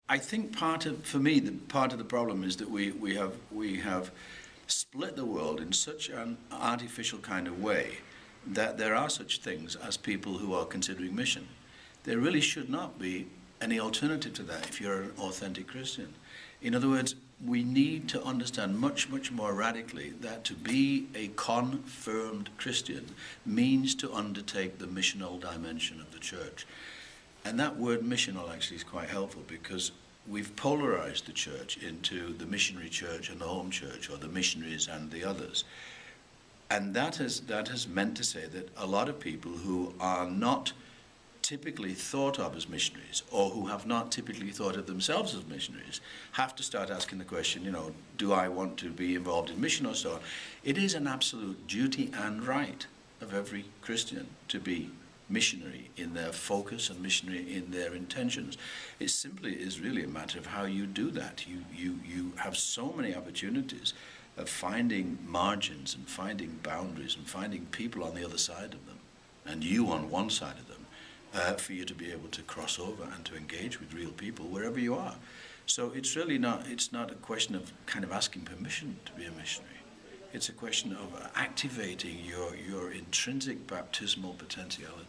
I think for me, part of the problem is that we have split the world in such an artificial kind of way that there are such things as people who are considering mission. There really should not be any alternative to that if you're an authentic Christian. In other words, we need to understand much, much more radically that to be a confirmed Christian means to undertake the missional dimension of the church. And that word missional actually is quite helpful because we've polarized the church into the missionary church and the home church, or the missionaries and the others. And that has meant to say that a lot of people who are not typically thought of as missionaries, or who have not typically thought of themselves as missionaries, have to start asking the question, do I want to be involved in mission or so on? It is an absolute duty and right of every Christian to be missionary in their focus and missionary in their intentions. It simply is really a matter of how you do that. You have so many opportunities of finding margins and finding boundaries and finding people on the other side of them, and you on one side of them, for you to be able to cross over and to engage with real people wherever you are. So it's not a question of kind of asking permission to be a missionary. It's a question of activating your intrinsic baptismal potentiality.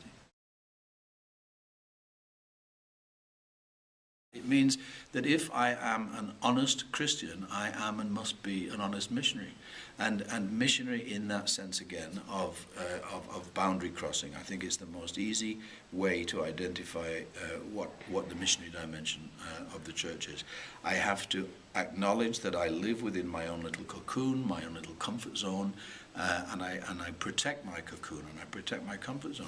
It means that if I am an honest Christian, I am and must be an honest missionary. And missionary in that sense, again, of boundary crossing. I think it's the most easy way to identify what the missionary dimension of the church is. I have to acknowledge that I live within my own little cocoon, my own little comfort zone, and I protect my cocoon and I protect my comfort zone.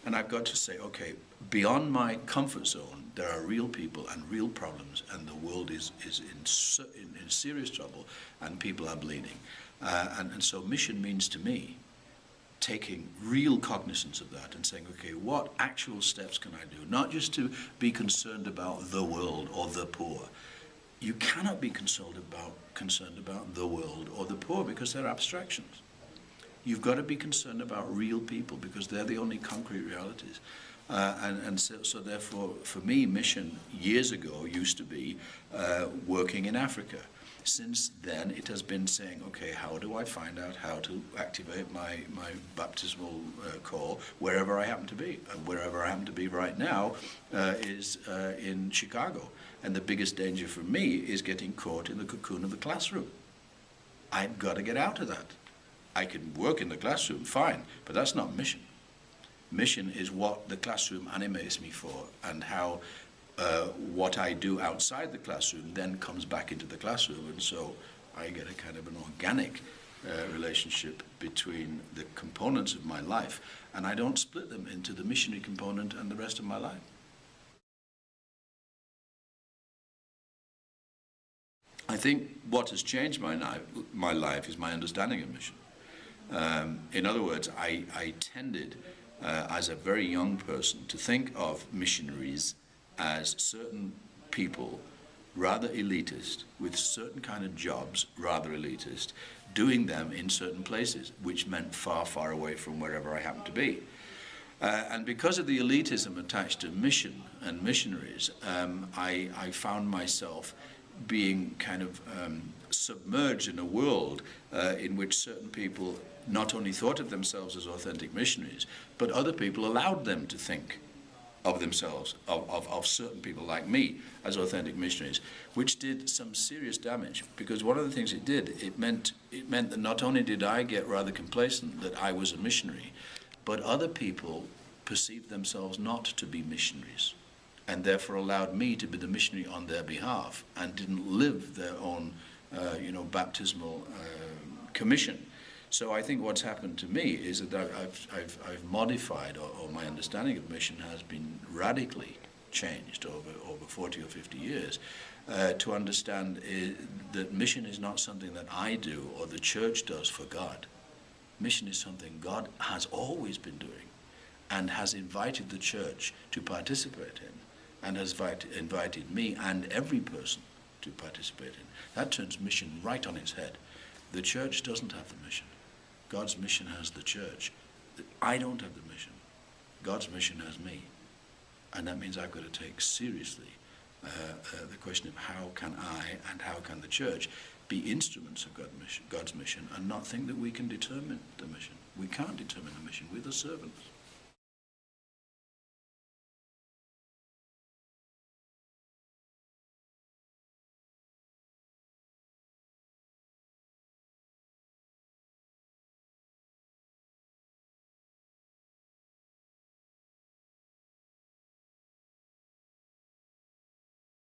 And I've got to say, okay, beyond my comfort zone, there are real people and real problems, and the world is in serious trouble, and people are bleeding. And so mission means to me taking real cognizance of that and saying, okay, what actual steps can I do? Not just to be concerned about the world or the poor. You cannot be concerned about the world or the poor because they're abstractions. You've got to be concerned about real people because they're the only concrete realities. So therefore, for me, mission years ago used to be working in Africa. Since then, it has been saying, okay, how do I find out how to activate my baptismal call wherever I happen to be? And wherever I happen to be right now is in Chicago. And the biggest danger for me is getting caught in the cocoon of the classroom. I've got to get out of that. I can work in the classroom, fine, but that's not mission. Mission is what the classroom animates me for, and how what I do outside the classroom then comes back into the classroom, and so I get a kind of an organic relationship between the components of my life, and I don't split them into the missionary component and the rest of my life. I think what has changed my life is my understanding of mission. In other words, I tended as a very young person to think of missionaries as certain people, rather elitist, with certain kind of jobs, rather elitist, doing them in certain places, which meant far, far away from wherever I happened to be. And because of the elitism attached to mission and missionaries, I found myself being kind of submerged in a world in which certain people not only thought of themselves as authentic missionaries, but other people allowed them to think of themselves, of certain people like me, as authentic missionaries, which did some serious damage. Because one of the things it meant that not only did I get rather complacent that I was a missionary, but other people perceived themselves not to be missionaries, and therefore allowed me to be the missionary on their behalf, and didn't live their own, baptismal commission. So I think what's happened to me is that I've modified, or my understanding of mission has been radically changed over 40 or 50 years, to understand that mission is not something that I do or the church does for God. Mission is something God has always been doing and has invited the church to participate in, and has invited me and every person to participate in. That turns mission right on its head. The church doesn't have the mission. God's mission has the church. I don't have the mission. God's mission has me. And that means I've got to take seriously the question of how can I and how can the church be instruments of God's mission and not think that we can determine the mission. We can't determine the mission. We're the servants.